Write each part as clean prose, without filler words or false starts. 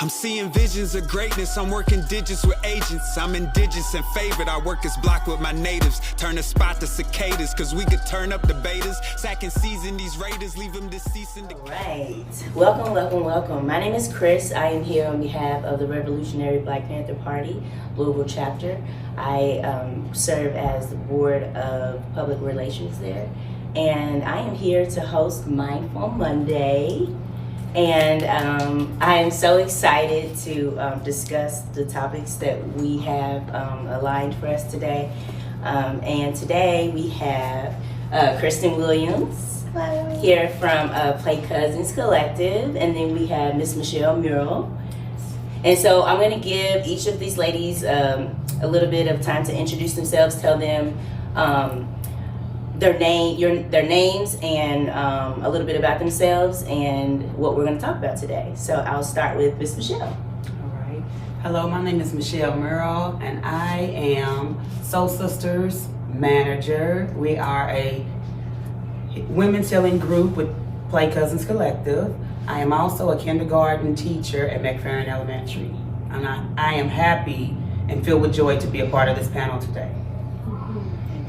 I'm seeing visions of greatness, I'm working digits with agents. I'm indigenous and favored, I work as block with my natives. Turn the spot to cicadas, cause we could turn up the betas. Sack and season these raiders, leave them deceased and Alright, welcome. My name is Chris. I am here on behalf of the Revolutionary Black Panther Party, Louisville chapter. I serve as the Board of Public Relations there. And I am here to host Mindful Monday. And I am so excited to discuss the topics that we have aligned for us today. And today we have Kristen Williams here from Play Cousins Collective, and then we have Miss Michelle Murrell. And so I'm going to give each of these ladies a little bit of time to introduce themselves, tell them their names and a little bit about themselves and what we're going to talk about today. So I'll start with Miss Michelle. All right. Hello, my name is Michelle Murrell, and I am Soul Sisters manager. We are a women's healing group with Play Cousins Collective. I am also a kindergarten teacher at McFerrin Elementary. And I am happy and filled with joy to be a part of this panel today.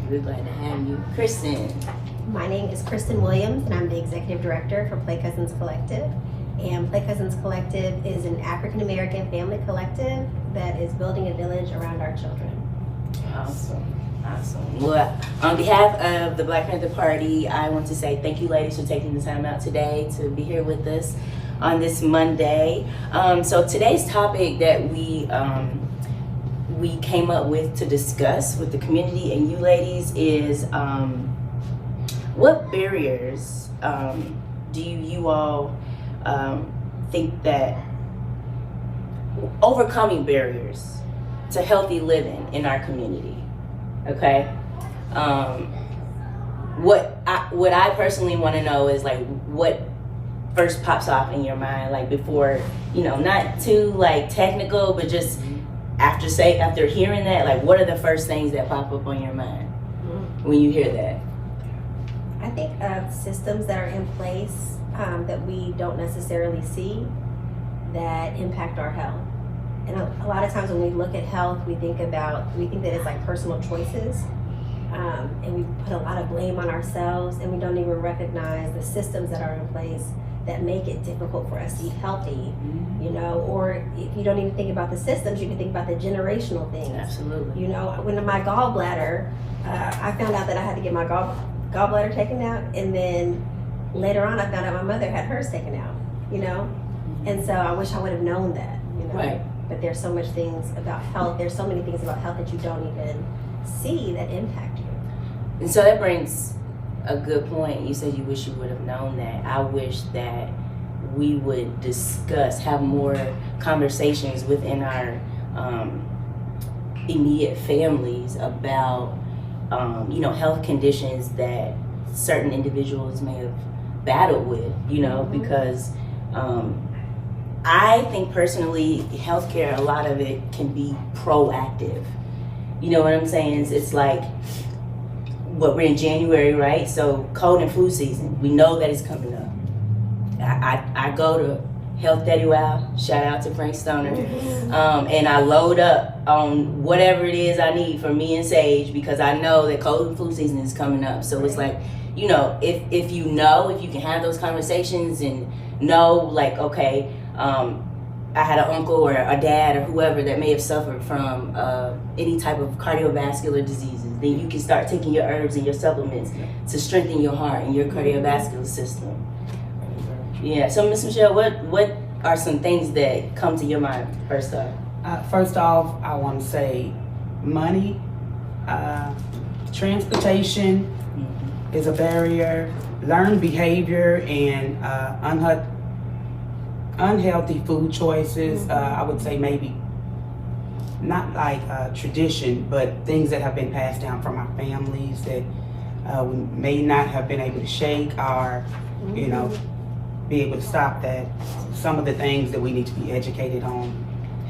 We're glad to have you. Kristen. My name is Kristen Williams, and I'm the Executive Director for Play Cousins Collective. And Play Cousins Collective is an African-American family collective that is building a village around our children. Awesome. Well, on behalf of the Black Panther Party, I want to say thank you, ladies, for taking the time out today to be here with us on this Monday. So today's topic that we came up with to discuss with the community and you ladies is what barriers do you all think that overcoming barriers to healthy living in our community? Okay. What I personally want to know is like what first pops off in your mind, like before, not too like technical, but just after hearing that, like what are the first things that pop up on your mind when you hear that? I think of systems that are in place that we don't necessarily see that impact our health. And a lot of times when we look at health, we think that it's like personal choices. And we put a lot of blame on ourselves, and we don't even recognize the systems that are in place that make it difficult for us to eat healthy, or if you don't even think about the systems, you can think about the generational things. Absolutely. When my gallbladder, I found out that I had to get my gallbladder taken out, and then later on I found out my mother had hers taken out, and so I wish I would have known that, Right. But there's so much things about health, there's so many things about health that you don't even see that impact you. And so that brings a good point. You said you wish you would have known that. I wish that we would have more conversations within our immediate families about, health conditions that certain individuals may have battled with, because I think personally, healthcare, a lot of it can be proactive. You know what I'm saying? It's like, we're in January, right? So cold and flu season, we know that it's coming up. I go to Health Daddy Wow, shout out to Frank Stoner, and I load up on whatever it is I need for me and Sage because I know that cold and flu season is coming up. So it's like, if you can have those conversations and know, like, okay, I had an uncle or a dad or whoever that may have suffered from any type of cardiovascular diseases, then you can start taking your herbs and your supplements to strengthen your heart and your cardiovascular system. Yeah, so Ms. Michelle, what are some things that come to your mind first off? First off, I want to say money, transportation is a barrier, learned behavior, and unhealthy food choices. I would say maybe not like tradition, but things that have been passed down from our families that we may not have been able to shake or, be able to stop that. Some of the things that we need to be educated on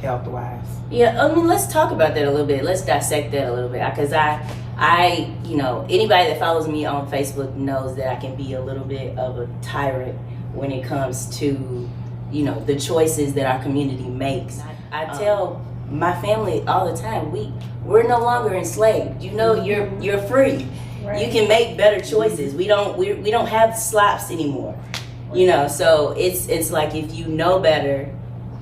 health-wise. Yeah, let's talk about that a little bit. Let's dissect that a little bit, because anybody that follows me on Facebook knows that I can be a little bit of a tyrant when it comes to you know, the choices that our community makes. I tell my family all the time, we're no longer enslaved. You know, you're free. Right. You can make better choices. We don't have slops anymore. You know, so it's like if you know better,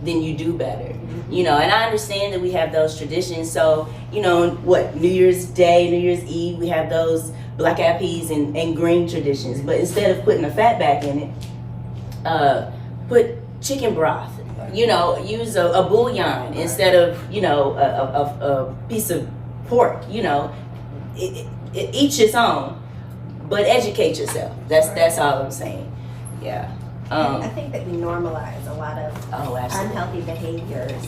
then you do better. You know, and I understand that we have those traditions. So, you know, New Year's Day, New Year's Eve, we have those black eyed peas and green traditions. But instead of putting a fat back in it, put chicken broth. You know, use a bouillon instead of, you know, a piece of pork. You know, each its own, but educate yourself. That's all I'm saying. Yeah. I think that we normalize a lot of unhealthy behaviors,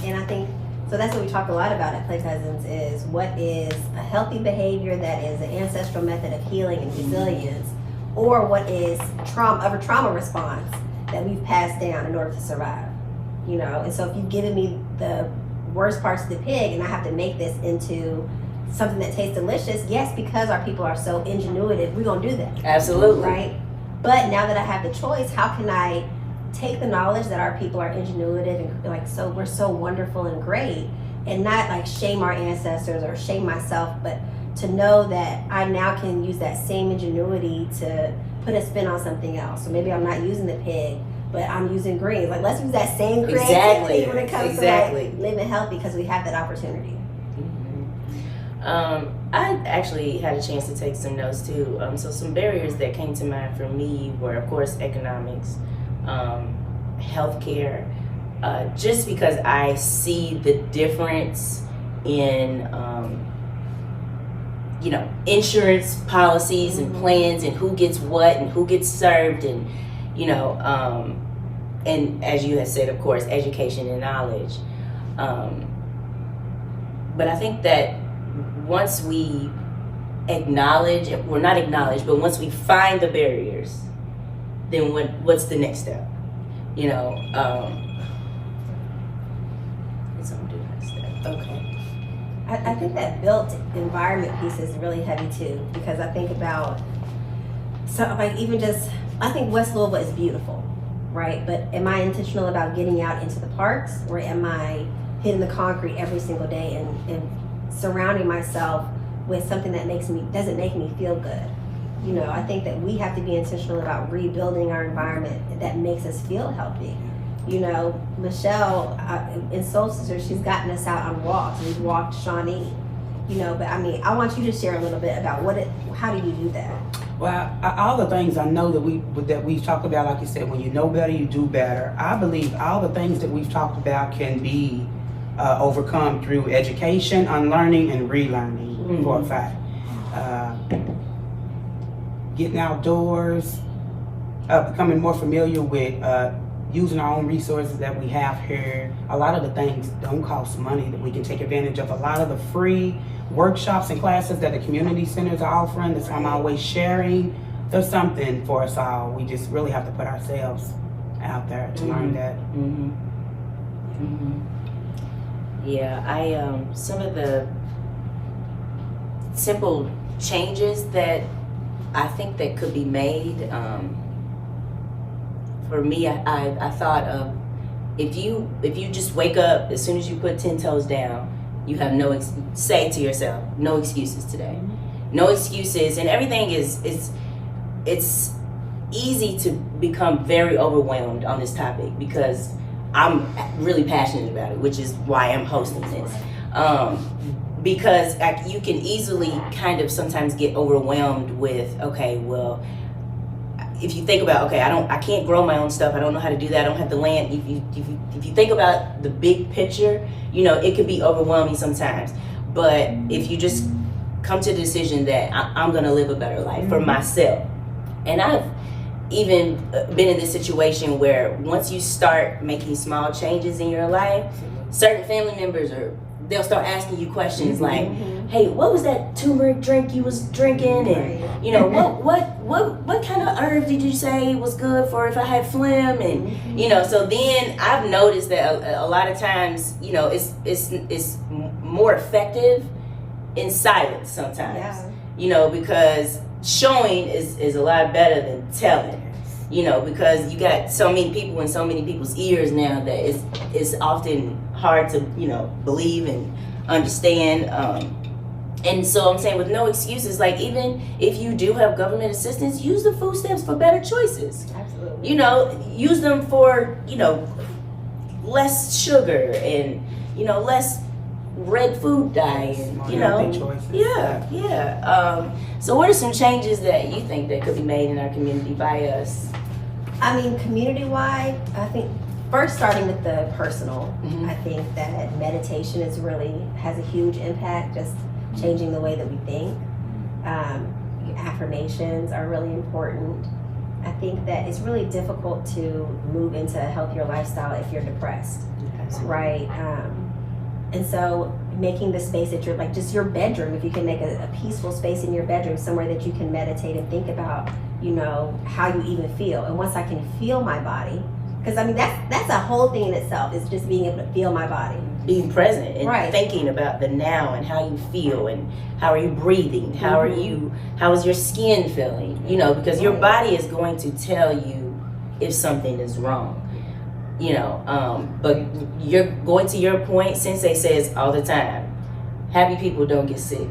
and I think so. That's what we talk a lot about at Play Cousins: is what is a healthy behavior that is an ancestral method of healing and resilience, or what is trauma response that we've passed down in order to survive. You know, and so if you've given me the worst parts of the pig, and I have to make this into something that tastes delicious, yes, because our people are so ingenuitive, we're gonna do that. Absolutely. Right. But now that I have the choice, how can I take the knowledge that our people are ingenuitive and like so we're so wonderful and great, and not like shame our ancestors or shame myself, but to know that I now can use that same ingenuity to put a spin on something else. So maybe I'm not using the pig, but I'm using greens. Like let's use that same creativity when it comes to like living healthy, because we have that opportunity. I actually had a chance to take some notes too. So some barriers that came to mind for me were, of course, economics, healthcare, just because I see the difference in, you know, insurance policies and plans and who gets what and who gets served, and, you know, and as you had said, of course, education and knowledge. But I think that once we acknowledge, well, not acknowledge, but once we find the barriers, then what's the next step? You know, it's on the next step. Okay. I think that built environment piece is really heavy too, because I think about, so like even just, I think West Louisville is beautiful, right? But am I intentional about getting out into the parks, or am I hitting the concrete every single day and surrounding myself with something that doesn't make me feel good? You know, I think that we have to be intentional about rebuilding our environment that makes us feel healthy. You know, Michelle in Soul Sisters, she's gotten us out on walks. We've walked Shawnee. You know, but I mean, I want you to share a little bit about how do you do that? Well, all the things I know that we've talked about, like you said, when you know better, you do better. I believe all the things that we've talked about can be overcome through education, unlearning, and relearning, for a fact. Getting outdoors, becoming more familiar with using our own resources that we have here. A lot of the things don't cost money that we can take advantage of. A lot of the free workshops and classes that the community centers are offering, that I'm always sharing, there's something for us all. We just really have to put ourselves out there to learn that. Yeah, some of the simple changes that I think that could be made, for me, I thought of, if you just wake up as soon as you put 10 toes down, you have say to yourself, no excuses today. No excuses, and everything it's easy to become very overwhelmed on this topic because I'm really passionate about it, which is why I'm hosting this. Because you can easily kind of sometimes get overwhelmed with, okay, well, if you think about, okay, I can't grow my own stuff, I don't know how to do that, I don't have the land. If you think about the big picture, you know, it could be overwhelming sometimes. But if you just come to the decision that I'm gonna live a better life for myself. And I've even been in this situation where once you start making small changes in your life, certain family members they'll start asking you questions like, hey, what was that turmeric drink you was drinking? And you know, what kind of herb did you say was good for if I had phlegm? And you know, so then I've noticed that a lot of times, you know, it's more effective in silence sometimes. Yeah. You know, because showing is a lot better than telling. You know, because you got so many people in so many people's ears now that it's often hard to, you know, believe and understand. And so I'm saying, with no excuses, like, even if you do have government assistance, use the food stamps for better choices. Absolutely. You know, use them for, you know, less sugar and, you know, less red food diet, you know. Choices. Yeah. So what are some changes that you think that could be made in our community by us? I mean, community-wide, I think first starting with the personal, Mhm. I think that meditation has a huge impact, just changing the way that we think. Affirmations are really important. I think that it's really difficult to move into a healthier lifestyle if you're depressed, right? And so making the space that you're, like, just your bedroom, if you can make a peaceful space in your bedroom, somewhere that you can meditate and think about, you know, how you even feel. And once I can feel my body, because I mean, that's a whole thing in itself, is just being able to feel my body. Being present and Right. thinking about the now and how you feel and how are you breathing, how is your skin feeling, you know, because your body is going to tell you if something is wrong, you know. But you're going to your point, Sensei says all the time, happy people don't get sick,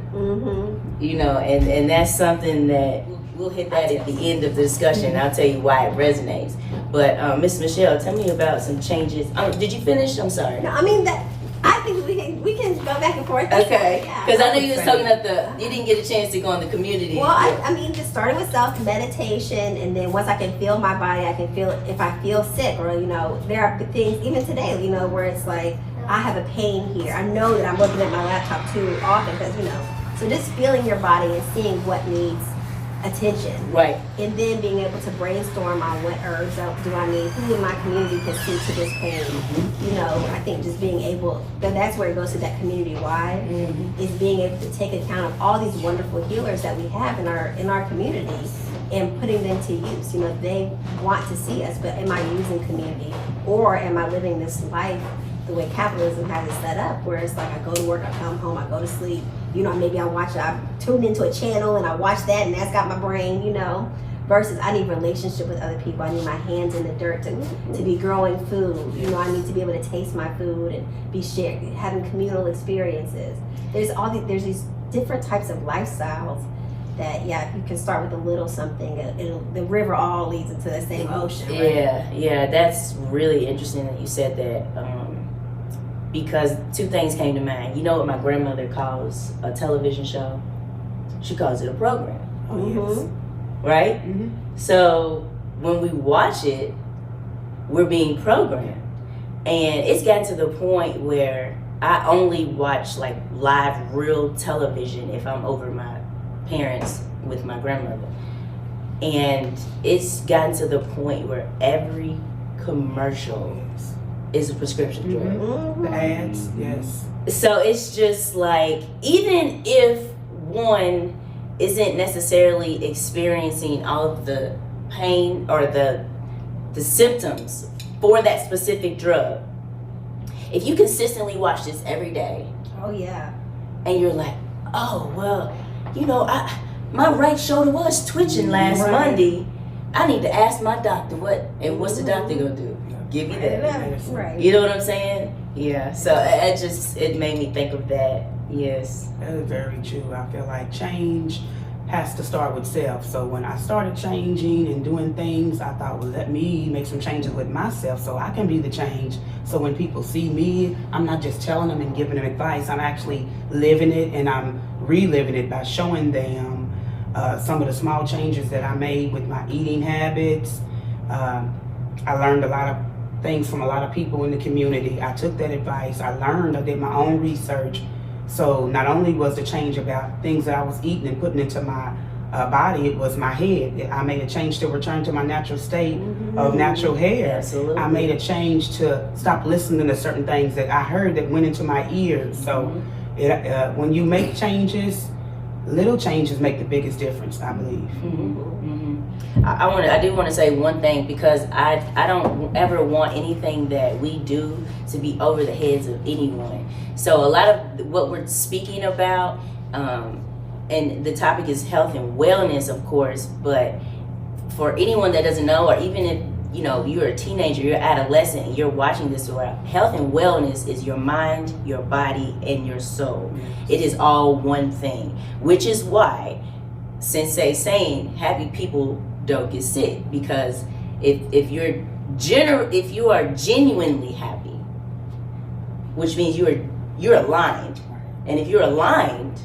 you know, and that's something that we'll hit that at the end of the discussion. I'll tell you why it resonates. But Miss Michelle, tell me about some changes. Did you finish? I'm sorry. No, I mean, that I think we can go back and forth. Okay, Yeah. because I know you was talking about you didn't get a chance to go in the community. Well, I mean, just starting with self meditation, and then once I can feel my body, I can feel if I feel sick, or, you know, there are things even today, you know, where it's like I have a pain here. I know that I'm looking at my laptop too often because, you know, so just feeling your body and seeing what needs attention, Right. and then being able to brainstorm on what herbs do I need, who in my community can speak to this pain. You know, I think just being able, that's where it goes to that community wide, is being able to take account of all these wonderful healers that we have in our community and putting them to use. You know, they want to see us, but am I using community, or am I living this life the way capitalism has it set up, where it's like I go to work, I come home, I go to sleep, you know, maybe I tune into a channel and I watch that and that's got my brain, you know, versus I need relationship with other people. I need my hands in the dirt to be growing food. You know, I need to be able to taste my food and be having communal experiences. There's these different types of lifestyles that, yeah, if you can start with a little something, the river all leads into the same ocean, right? Yeah, that's really interesting that you said that. Because two things came to mind. You know what my grandmother calls a television show? She calls it a program. Oh, yes. Right? Mm-hmm. So when we watch it, we're being programmed. And it's gotten to the point where I only watch like live real television if I'm over my parents with my grandmother. And it's gotten to the point where every commercial is a prescription drug. The ads, yes. So it's just like, even if one isn't necessarily experiencing all of the pain or the symptoms for that specific drug, if you consistently watch this every day, Oh yeah. and you're like, oh well, you know, my right shoulder was twitching last Monday. I need to ask my doctor what's the doctor gonna do? Give you that. Right. You know what I'm saying? Yeah. So it made me think of that. Yes. That is very true. I feel like change has to start with self. So when I started changing and doing things, I thought, well, let me make some changes with myself so I can be the change. So when people see me, I'm not just telling them and giving them advice. I'm actually living it, and I'm reliving it by showing them some of the small changes that I made with my eating habits. I learned a lot of things from a lot of people in the community. I took that advice. I did my own research. So not only was the change about things that I was eating and putting into my body, it was my head. I made a change to return to my natural state of natural hair. Absolutely. I made a change to stop listening to certain things that I heard that went into my ears. So when you make changes, little changes make the biggest difference, I believe. I do want to say one thing, because I don't ever want anything that we do to be over the heads of anyone. So a lot of what we're speaking about, and the topic is health and wellness, of course, but for anyone that doesn't know, or even if you're a teenager, you're adolescent, and you're watching this, health and wellness is your mind, your body, and your soul. It is all one thing, which is why Sensei saying happy people don't get sick, because if you are genuinely happy, which means you're aligned, and if you're aligned,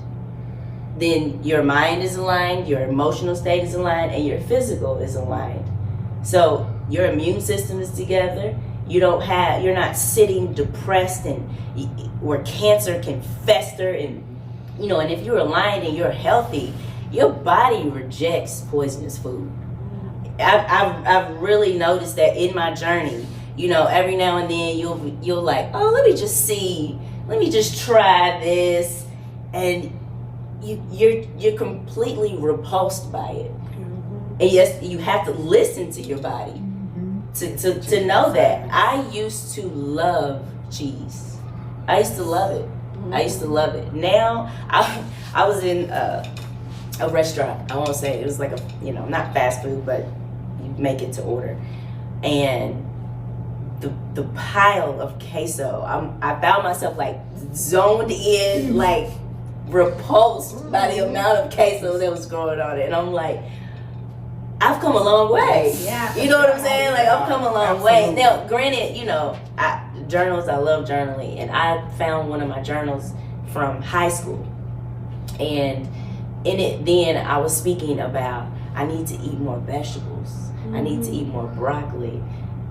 then your mind is aligned, your emotional state is aligned, and your physical is aligned. So your immune system is together. You're not sitting depressed and where cancer can fester, and and if you're aligned and you're healthy, your body rejects poisonous food. I've really noticed that in my journey. Every now and then you'll like, oh, let me just try this, and you're completely repulsed by it. And yes, you have to listen to your body to know that. I used to love cheese. I used to love it. Now I was in a restaurant. I won't say it was like not fast food, but you make it to order, and the pile of queso, I found myself like zoned in, like repulsed by the amount of queso that was growing on it, and I'm like, I've come a long way. Yeah. You know what I'm saying? Like, I've come a long way. Now, granted, journals, I love journaling, and I found one of my journals from high school, and in it then I was speaking about I need to eat more vegetables. I need to eat more broccoli,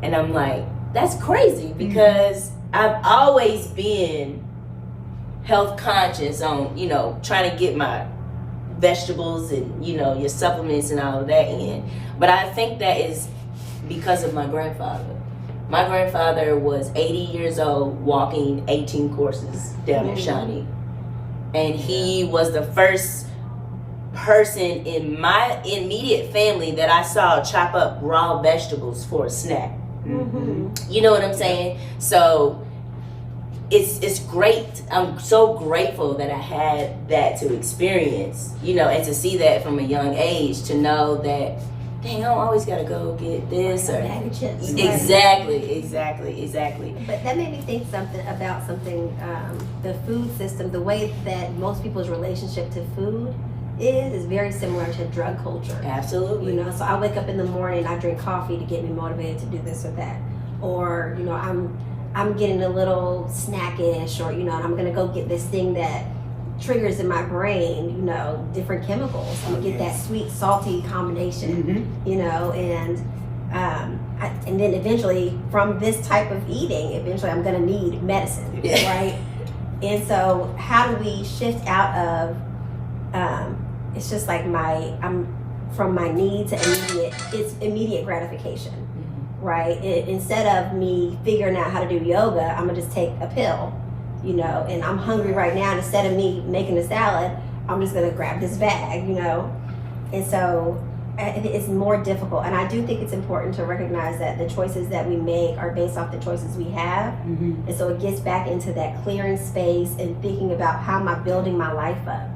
and I'm like, that's crazy, because I've always been health conscious on trying to get my vegetables and your supplements and all of that in. But I think that is because of my grandfather. My grandfather was 80 years old, walking 18 courses down in Shawnee, and he was the first person in my immediate family that I saw chop up raw vegetables for a snack. You know what I'm saying? So it's great. I'm so grateful that I had that to experience, and to see that from a young age, to know that, dang, I don't always gotta go get this or bag of chips. Exactly. But that made me think about something. The food system, the way that most people's relationship to food is very similar to drug culture. Absolutely. So I wake up in the morning, I drink coffee to get me motivated to do this or that, or I'm getting a little snackish, or and I'm gonna go get this thing that triggers in my brain, different chemicals. I'm gonna get that sweet, salty combination, and then eventually from this type of eating, I'm gonna need medicine, right? And so how do we shift out of? It's just like I'm from my need to immediate gratification. Right? Instead of me figuring out how to do yoga, I'm gonna just take a pill, and I'm hungry right now, and instead of me making a salad, I'm just gonna grab this bag, and so it's more difficult. And I do think it's important to recognize that the choices that we make are based off the choices we have. And so it gets back into that clearing space and thinking about, how am I building my life up?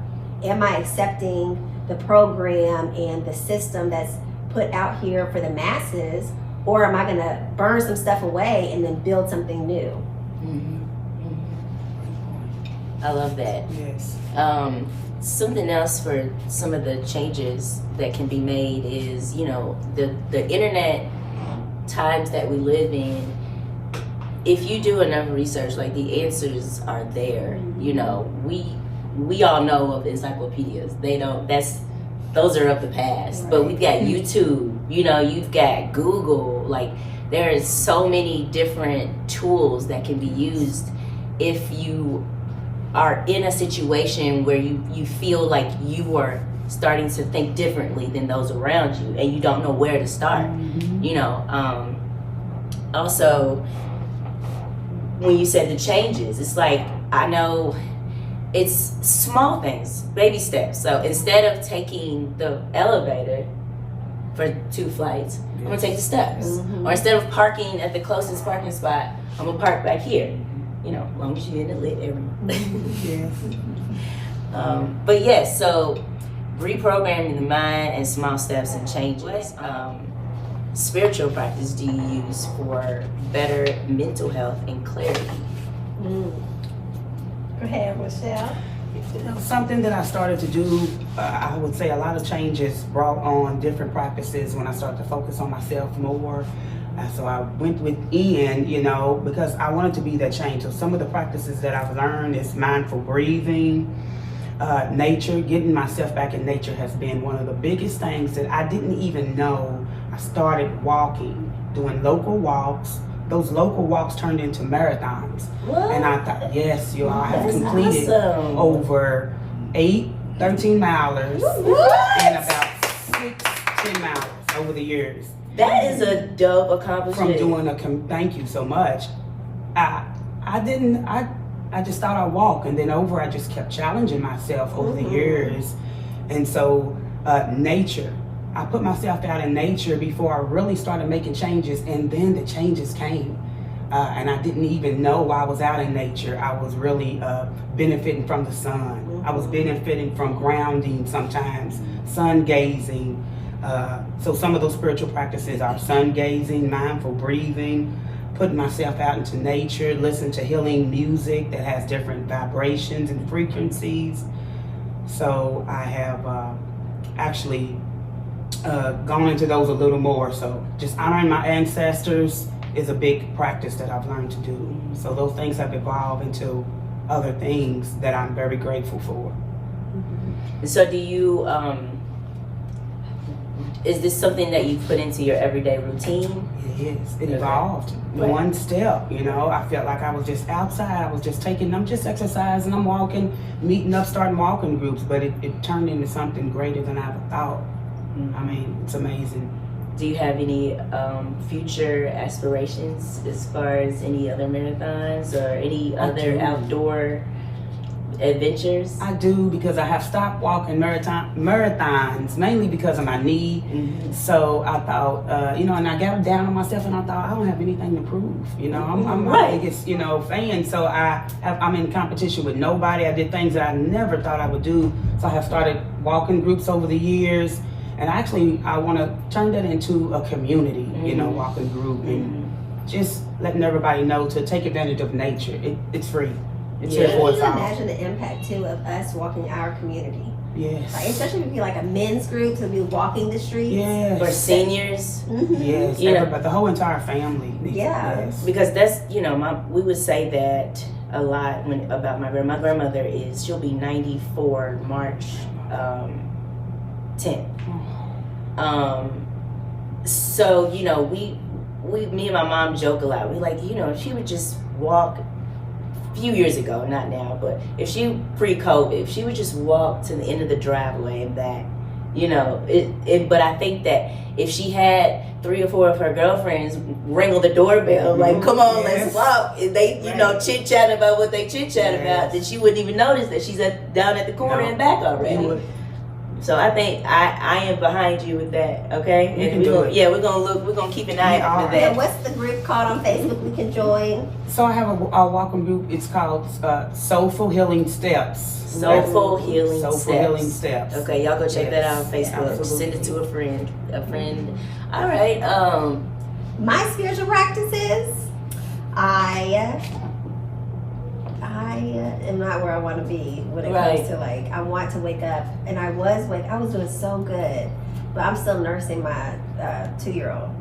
Am I accepting the program and the system that's put out here for the masses? Or am I going to burn some stuff away and then build something new? I love that. Yes. Something else for some of the changes that can be made is, the internet times that we live in. If you do enough research, like, the answers are there. We all know of encyclopedias. Those are of the past. Right. But we've got YouTube, you've got Google. Like, there is so many different tools that can be used if you are in a situation where you feel like you are starting to think differently than those around you, and you don't know where to start. Also, when you said the changes, it's like, I know it's small things, baby steps. So instead of taking the elevator for 2 flights, I'm gonna take the steps. Or instead of parking at the closest parking spot, I'm gonna park back here. As long as you're in the lit area. But yes, so reprogramming the mind and small steps and changes. What spiritual practice do you use for better mental health and clarity? Go ahead, Michelle. Something that I started to do, I would say a lot of changes brought on different practices when I started to focus on myself more. So I went within, you know, because I wanted to be that change. So some of the practices that I've learned is mindful breathing, nature, getting myself back in nature has been one of the biggest things that I didn't even know. I started walking, doing local walks. Those local walks turned into marathons. What? And I thought, yes, you all have That's completed awesome. over 13 milers What? and about 10 miles over the years. That is a dope accomplishment. From doing thank you so much. I just thought I'd walk, and then I just kept challenging myself over the years. And so nature, I put myself out in nature before I really started making changes, and then the changes came. And I didn't even know I was out in nature. I was really benefiting from the sun. I was benefiting from grounding sometimes, sun gazing. So some of those spiritual practices are sun gazing, mindful breathing, putting myself out into nature, listen to healing music that has different vibrations and frequencies. So I have actually gone into those a little more. So just honoring my ancestors is a big practice that I've learned to do. So those things have evolved into other things that I'm very grateful for. So do you, is this something that you put into your everyday routine? It is. It evolved. Right. One step, you know, I felt like I was just outside. I was just I'm just exercising, I'm walking, meeting up, starting walking groups, but it turned into something greater than I ever thought. I mean, it's amazing. Do you have any future aspirations as far as any other marathons or any other outdoor adventures? I do, because I have stopped walking marathons mainly because of my knee. So I thought, you know, and I got down on myself and I thought, I don't have anything to prove. You know, I'm my biggest, you know, fan. So I'm in competition with nobody. I did things that I never thought I would do. So I have started walking groups over the years. And actually, I want to turn that into a community, you know, walking group, and just letting everybody know to take advantage of nature. It's free. It's here for us all. Imagine the impact too of us walking our community. Yes. Like, especially if it be like a men's group to be walking the streets. Yes. Or seniors? Yes. You know, but the whole entire family. Yes. Because that's, you know, we would say that a lot about my grandmother. My grandmother she'll be 94 March 10th. So, you know, me and my mom joke a lot. We like, you know, if she would just walk a few years ago, not now, but if she pre-COVID, if she would just walk to the end of the driveway and back, you know, but I think that if she had 3 or 4 of her girlfriends ringle the doorbell, like, come on, let's walk, and they, you know, chit-chat about what they chit-chat about, then she wouldn't even notice that she's down at the corner and back already. So I think I am behind you with that, okay? And we're gonna keep an eye out for that. And what's the group called on Facebook we can join? So I have a walking group. It's called Soulful Healing Steps. Soulful Healing Steps. Okay, y'all go check that out on Facebook. Absolutely. Send it to a friend. All right. My spiritual practices, I am not where I want to be when it comes to, like, I want to wake up, and I was doing so good, but I'm still nursing my 2-year-old,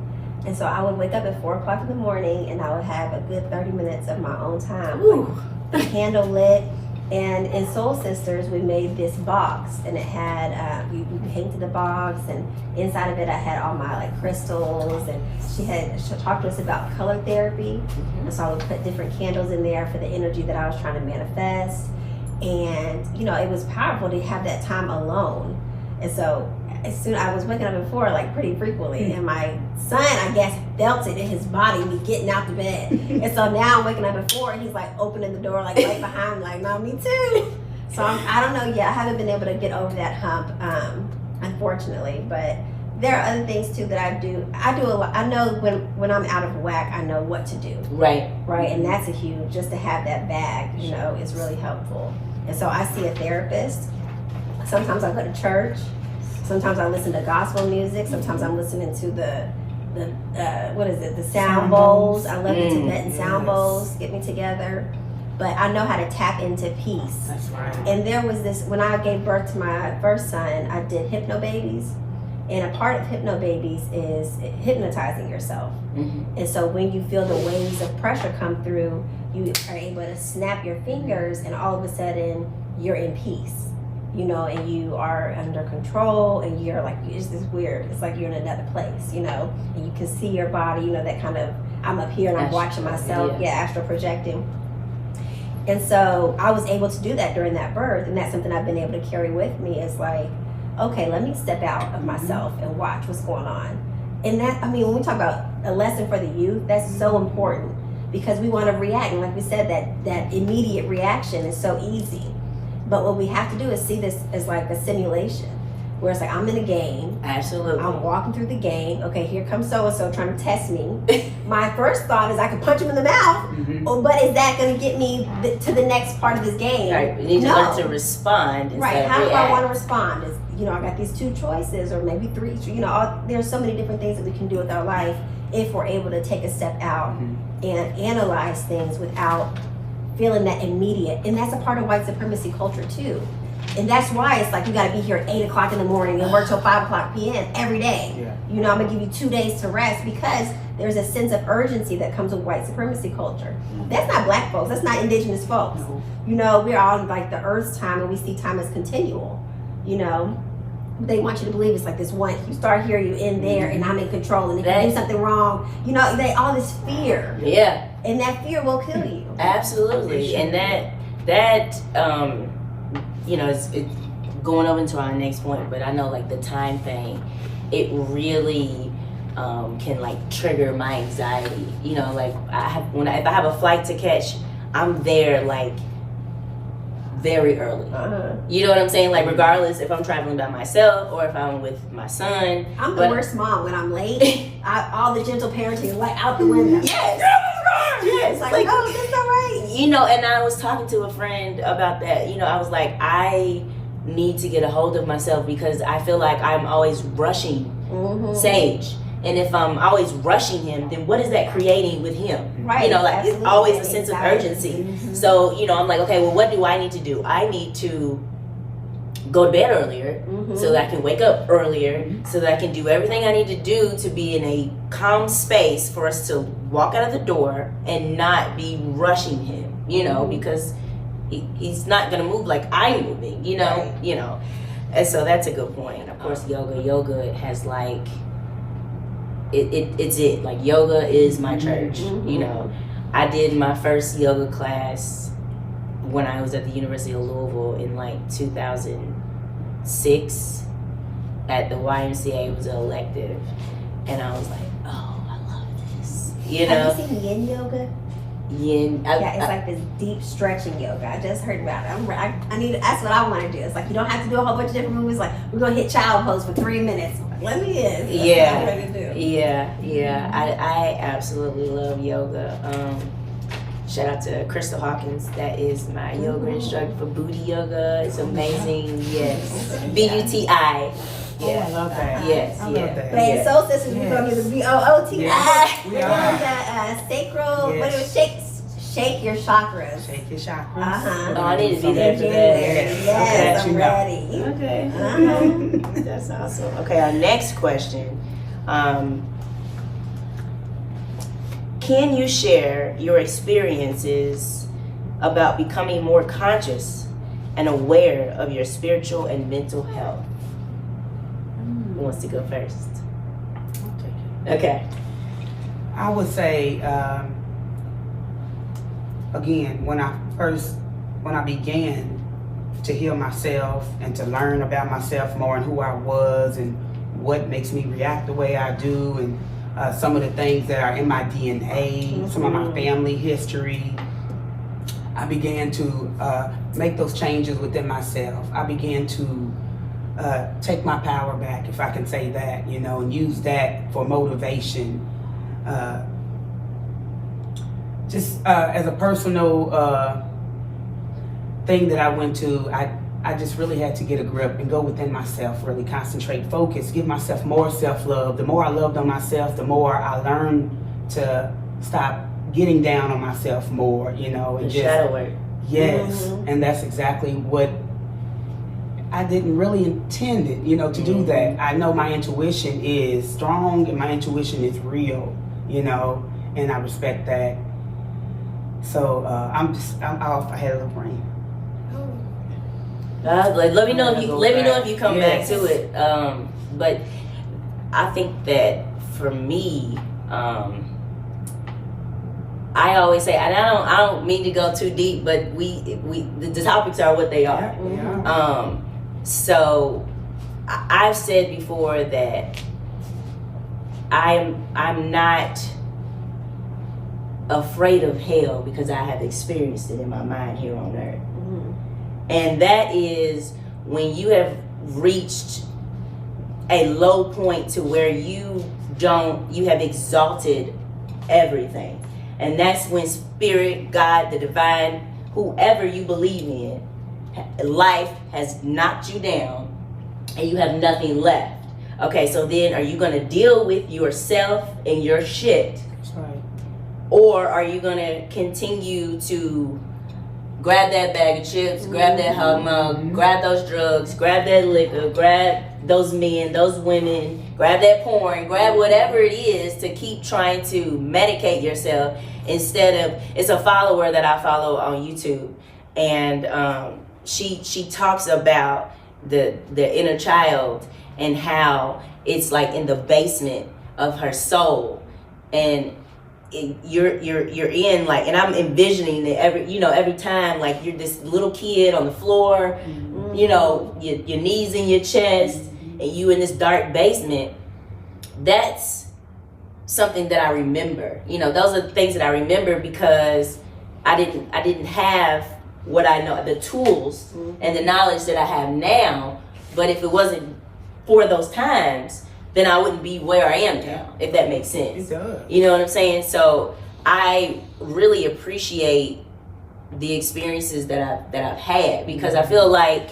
and so I would wake up at 4 o'clock in the morning, and I would have a good 30 minutes of my own time, like, candle lit. And in Soul Sisters, we made this box, and it had you painted the box, and inside of it, I had all my, like, crystals, and she talked to us about color therapy, and so I would put different candles in there for the energy that I was trying to manifest, and, you know, it was powerful to have that time alone. And so as soon I was waking up at 4, like, pretty frequently, and my son, I guess, felt it in his body, me getting out the bed. And so now I'm waking up at 4, and he's, like, opening the door, like, right behind me, like, no, me too. So I don't know yet. I haven't been able to get over that hump, unfortunately. But there are other things too that I do. I do a lot. I know when I'm out of whack, I know what to do. Right. And that's a huge, just to have that bag, you know, is really helpful. And so I see a therapist sometimes I go to church. Sometimes I listen to gospel music. Sometimes I'm listening to the the sound bowls. I love the Tibetan sound bowls. Get me together. But I know how to tap into peace. That's right. And there was this, when I gave birth to my first son, I did hypno babies. And a part of hypno babies is hypnotizing yourself. And so when you feel the waves of pressure come through, you are able to snap your fingers, and all of a sudden you're in peace, you know, and you are under control, and you're like, it's just weird. It's like you're in another place, you know, and you can see your body, you know, that kind of, I'm up here and I'm watching myself, astral projecting. And so I was able to do that during that birth, and that's something I've been able to carry with me. Is like, okay, let me step out of myself and watch what's going on. And that, I mean, when we talk about a lesson for the youth, that's so important, because we want to react. And like we said, that immediate reaction is so easy. But what we have to do is see this as like a simulation, where it's like, I'm in a game. Absolutely. I'm walking through the game. Okay, here comes so-and-so trying to test me. My first thought is I could punch him in the mouth, but is that going to get me to the next part of this game? Right. You need to learn to respond. Right. How do I want to respond? Is, you know, I got these 2 choices, or maybe 3. You know, there's so many different things that we can do with our life if we're able to take a step out and analyze things without feeling that immediate. And that's a part of white supremacy culture too. And that's why it's like, you got to be here at 8 o'clock in the morning and work till 5 o'clock p.m. every day. You know, I'm gonna give you 2 days to rest, because there's a sense of urgency that comes with white supremacy culture. That's not black folks. That's not indigenous folks. You know, we're all in like the earth's time, and we see time as continual. You know, they want you to believe it's like this one. You start here, you end there, and I'm in control. And if you do something wrong, you know, all this fear. Yeah. And that fear will kill you. Absolutely. And that you know, it's going over into our next point, but I know like the time thing, it really can like trigger my anxiety. You know, like if I have a flight to catch, I'm there like very early. You know what I'm saying? Like, regardless if I'm traveling by myself or if I'm with my son. I'm the worst mom when I'm late. All the gentle parenting is like out the window. Yes. It's like, no, that's not right. You know, and I was talking to a friend about that. You know, I was like, I need to get a hold of myself, because I feel like I'm always rushing Sage. And if I'm always rushing him, then what is that creating with him? Right. You know, like it's always a sense of urgency. So, you know, I'm like, okay, well, what do I need to do? I need to go to bed earlier so that I can wake up earlier, so that I can do everything I need to do to be in a calm space for us to walk out of the door and not be rushing him, you know, because he's not going to move like I'm moving, you know, you know. And so that's a good point. Of course, yoga has like, it's it. Like, yoga is my church, you know. I did my first yoga class when I was at the University of Louisville in like 2006 at the YMCA. It was an elective, and I was like, oh, I love this. You know? Have you seen Yin yoga? Yin. It's like this deep stretching yoga. I just heard about it. I need. That's what I want to do. It's like you don't have to do a whole bunch of different moves. Like, we're gonna hit child pose for 3 minutes. Like, let me in. That's what I'm ready to do. Yeah. I absolutely love yoga. Shout out to Crystal Hawkins. That is my yoga instructor for Booty Yoga. It's amazing. Yes. BUTI. Yeah. Oh, I love that. Yes. I love that. But in Soul Sisters, we're gonna do the BOOTI. Yes, we We're are. doing the sacral. Yes. What do we shake your chakras? Shake your chakras. Oh, I need to be there for that. Yes, Okay. I'm ready. Okay. That's awesome. Okay, our next question. Can you share your experiences about becoming more conscious and aware of your spiritual and mental health? Who wants to go first? I'll take it. Okay. I would say, again, when I began to heal myself and to learn about myself more and who I was and what makes me react the way I do, and some of the things that are in my DNA, some of my family history, I began to make those changes within myself. I began to take my power back, if I can say that, you know, and use that for motivation. Just as a personal thing that I went to, I just really had to get a grip and go within myself, really concentrate, focus, give myself more self-love. The more I loved on myself, the more I learned to stop getting down on myself more, you know. And the shadow work. Yes, and that's exactly what I didn't really intend it, you know, to do that. I know my intuition is strong and my intuition is real, you know, and I respect that. So I'm off. I had a little brain. Let me know if you come back to it. But I think that for me, I always say, and I don't mean to go too deep, but the topics are what they are. Yeah. So I've said before that I'm not afraid of hell because I have experienced it in my mind here on earth. And that is when you have reached a low point to where you have exalted everything. And that's when spirit, God, the divine, whoever you believe in, life has knocked you down and you have nothing left. Okay, so then are you going to deal with yourself and your shit? That's right. Or are you going to continue to grab that bag of chips, grab that hot mug, grab those drugs, grab that liquor, grab those men, those women, grab that porn, grab whatever it is to keep trying to medicate yourself instead of, it's a follower that I follow on YouTube, and she talks about the inner child and how it's like in the basement of her soul, and you're in like, and I'm envisioning it every time, like you're this little kid on the floor, you know, your knees in your chest, and you in this dark basement. That's something that I remember. You know, those are the things that I remember because I didn't have what I know, the tools and the knowledge that I have now. But if it wasn't for those times, then I wouldn't be where I am now, if that makes sense. It does. You know what I'm saying? So I really appreciate the experiences that I've had, because I feel like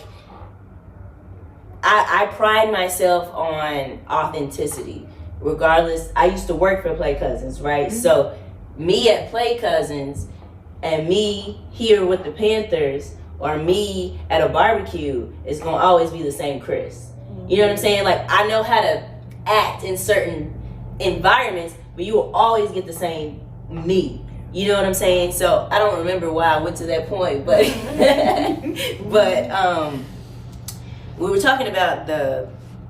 I pride myself on authenticity. Regardless, I used to work for Play Cousins, right? So me at Play Cousins and me here with the Panthers or me at a barbecue is going to always be the same Chris. You know what I'm saying? Like, I know how to act in certain environments, but you will always get the same me. You know what I'm saying? So I don't remember why I went to that point, but but we were talking about the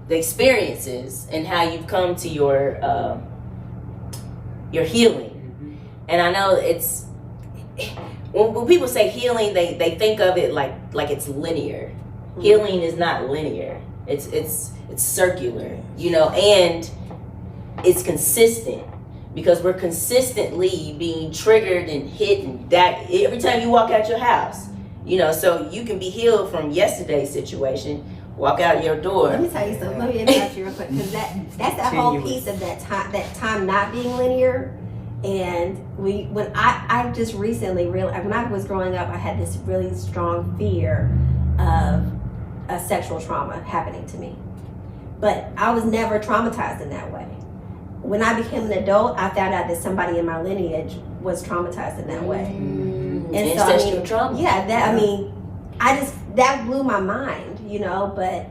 experiences and how you've come to your healing. And I know it's, when people say healing, they think of it like it's linear. Healing is not linear. It's circular, you know, and it's consistent, because we're consistently being triggered and hit and that every time you walk out your house, you know. So you can be healed from yesterday's situation, walk out your door. Let me tell you something. Let me interrupt you real quick, because that's that whole piece of that time not being linear. And when I just recently realized, when I was growing up, I had this really strong fear of a sexual trauma happening to me, but I was never traumatized in that way. When I became an adult, I found out that somebody in my lineage was traumatized in that way. And so, I mean, trauma. Yeah, that blew my mind, you know. But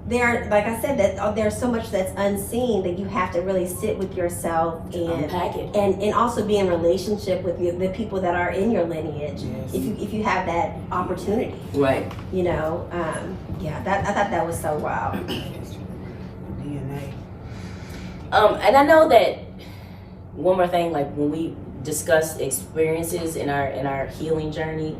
there, like I said, that there's so much that's unseen that you have to really sit with yourself and unpack it, and also be in relationship with the people that are in your lineage. Yes. If you have that opportunity, right? You know, I thought that was so wild. DNA. And I know that one more thing, like when we discuss experiences in our healing journey,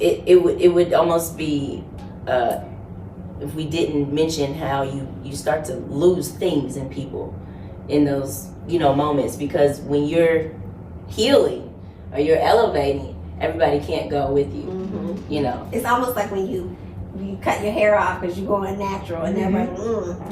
it would almost be if we didn't mention how you start to lose things in people in those, you know, moments, because when you're healing or you're elevating, everybody can't go with you. You know, it's almost like when you cut your hair off because you're going natural, and everybody,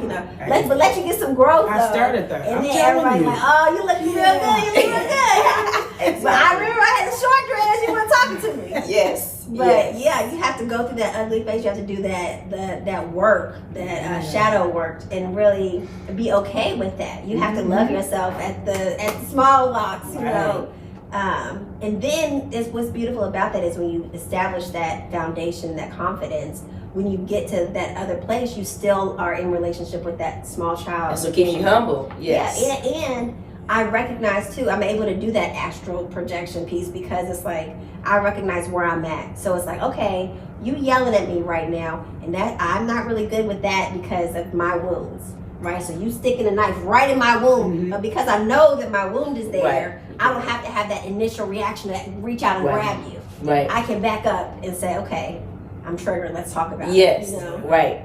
you know, let you get some growth. I started that. And then everybody's like, oh, you looking real good. You look real good. But I remember I had a short dress. You want to talk talk to me. Yes. But yeah, you have to go through that ugly phase. You have to do that work, that shadow work, and really be okay with that. You have to love yourself at the small locks, you know. And then what's beautiful about that is when you establish that foundation, that confidence. When you get to that other place, you still are in relationship with that small child. That's what keeps you humble. Yes. Yeah, and I recognize too, I'm able to do that astral projection piece because it's like I recognize where I'm at. So it's like, okay, you yelling at me right now, and that I'm not really good with that because of my wounds, right? So you sticking a knife right in my wound, but because I know that my wound is there, I don't have to have that initial reaction to reach out and grab you. Right. I can back up and say, okay, I'm triggered. Let's talk about it. Yes. You know? Right.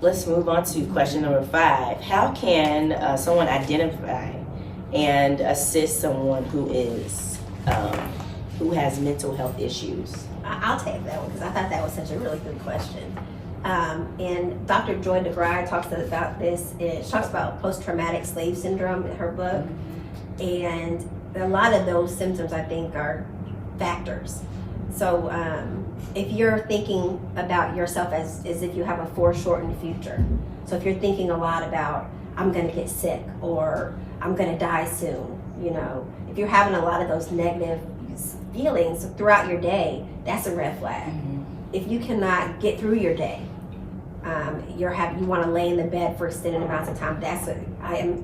Let's move on to question number 5. How can someone identify and assist someone who has mental health issues? I'll take that one because I thought that was such a really good question. And Dr. Joy DeVry talks about this. She talks about post-traumatic slave syndrome in her book. And a lot of those symptoms, I think, are factors. So if you're thinking about yourself as if you have a foreshortened future. So if you're thinking a lot about, I'm going to get sick or I'm going to die soon, you know, if you're having a lot of those negative feelings throughout your day, that's a red flag. If you cannot get through your day, you want to lay in the bed for extended amounts of time,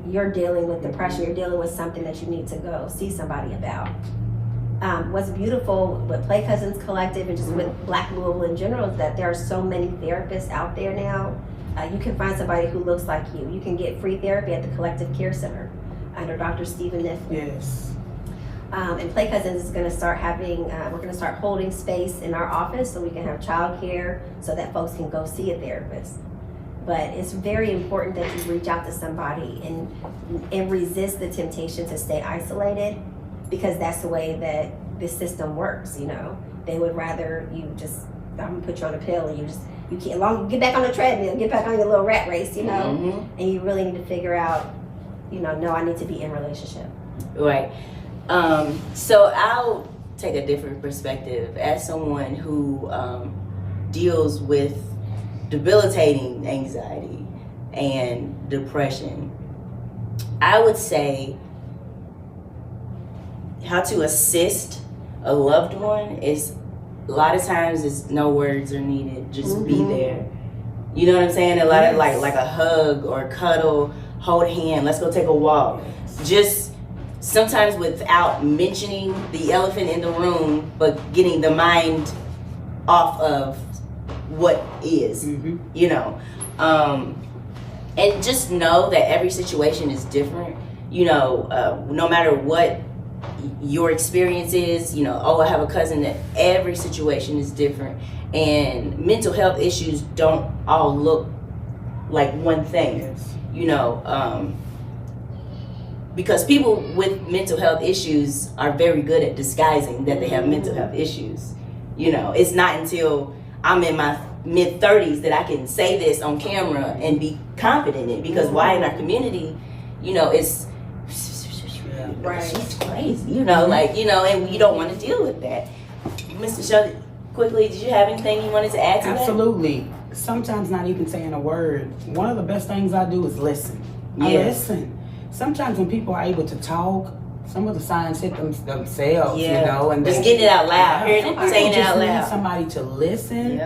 you're dealing with depression, you're dealing with something that you need to go see somebody about. What's beautiful with Play Cousins Collective and just with Black Louisville in general is that there are so many therapists out there now. You can find somebody who looks like you. You can get free therapy at the Collective Care Center under Dr. Stephen Nifflin. Yes. And Play Cousins is going to start we're going to start holding space in our office so we can have childcare so that folks can go see a therapist. But it's very important that you reach out to somebody and resist the temptation to stay isolated, because that's the way that this system works, you know. They would rather you just, I'm gonna put you on a pill and you can't, get back on the treadmill, get back on your little rat race, you know. And you really need to figure out, you know, no, I need to be in relationship. Right. So I'll take a different perspective as someone who deals with debilitating anxiety and depression. I would say how to assist a loved one is a lot of times is no words are needed. Just be there. You know what I'm saying? A lot of like a hug or a cuddle, hold a hand, let's go take a walk. Just sometimes without mentioning the elephant in the room, but getting the mind off of what is, you know. And just know that every situation is different. You know, no matter what your experience is, you know, I have a cousin that every situation is different. And mental health issues don't all look like one thing, you know. Because people with mental health issues are very good at disguising that they have mental health issues. You know, it's not until I'm in my mid-30s that I can say this on camera and be confident in it. Because why in our community, you know, it's she's crazy, you know, like, you know, and you don't want to deal with that. Mr. Shelley, quickly, did you have anything you wanted to add to that? Absolutely. Sometimes not even saying a word. One of the best things I do is listen. I listen. Sometimes when people are able to talk, some of the signs hit themselves, you know. And just getting it out loud, hearing it, saying it out loud. Need somebody to listen.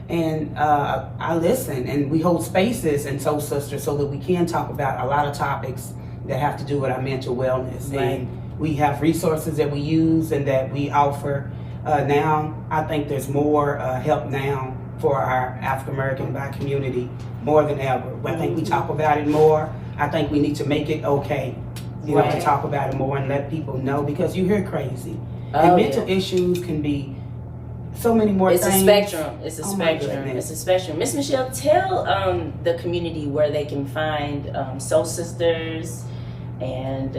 And I listen, and we hold spaces in Soul Sisters so that we can talk about a lot of topics that have to do with our mental wellness. And we have resources that we use and that we offer now. I think there's more help now for our African American Black community more than ever. I think we talk about it more. I think we need to make it okay, you know, to talk about it more and let people know, because you hear crazy. And mental issues can be so many more things. It's a spectrum. It's a spectrum. It's a spectrum. Miss Michelle, tell the community where they can find Soul Sisters and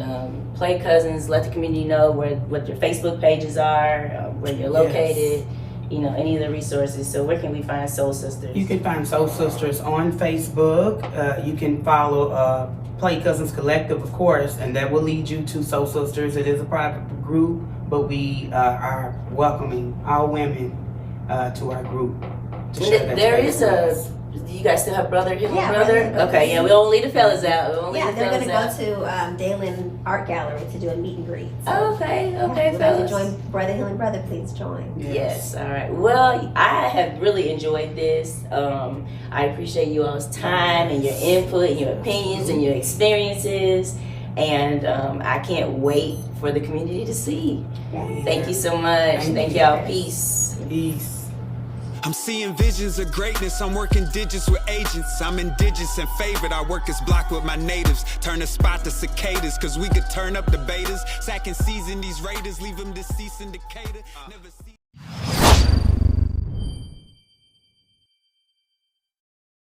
Play Cousins. Let the community know what your Facebook pages are, where you're located, any of the resources. So where can we find Soul Sisters? You can find Soul Sisters on Facebook. You can follow Play Cousins Collective, of course, and that will lead you to Soul Sisters. It is a private group, but we are welcoming all women to our group. To share that There space is with a. us. Do you guys still have Brother Healing Yeah, Brother? Brother. Okay, yeah, we don't leave the fellas out. We don't leave Yeah, the they're going fellas to go out. to Dalen Art Gallery to do a meet and greet. So, Oh, okay, if you'd like to fellas. join Brother Healing Brother, please join. Yes, all right. Well, I have really enjoyed this. I appreciate you all's time and your input and your opinions and your experiences. And I can't wait for the community to see. Thank you so much. Thank y'all. Peace. Peace. I'm seeing visions of greatness. I'm working digits with agents. I'm indigenous and favored. I work as block with my natives. Turn the spot to cicadas, cause we could turn up the betas. Sack and season these raiders, leave them deceased in Decatur. Never see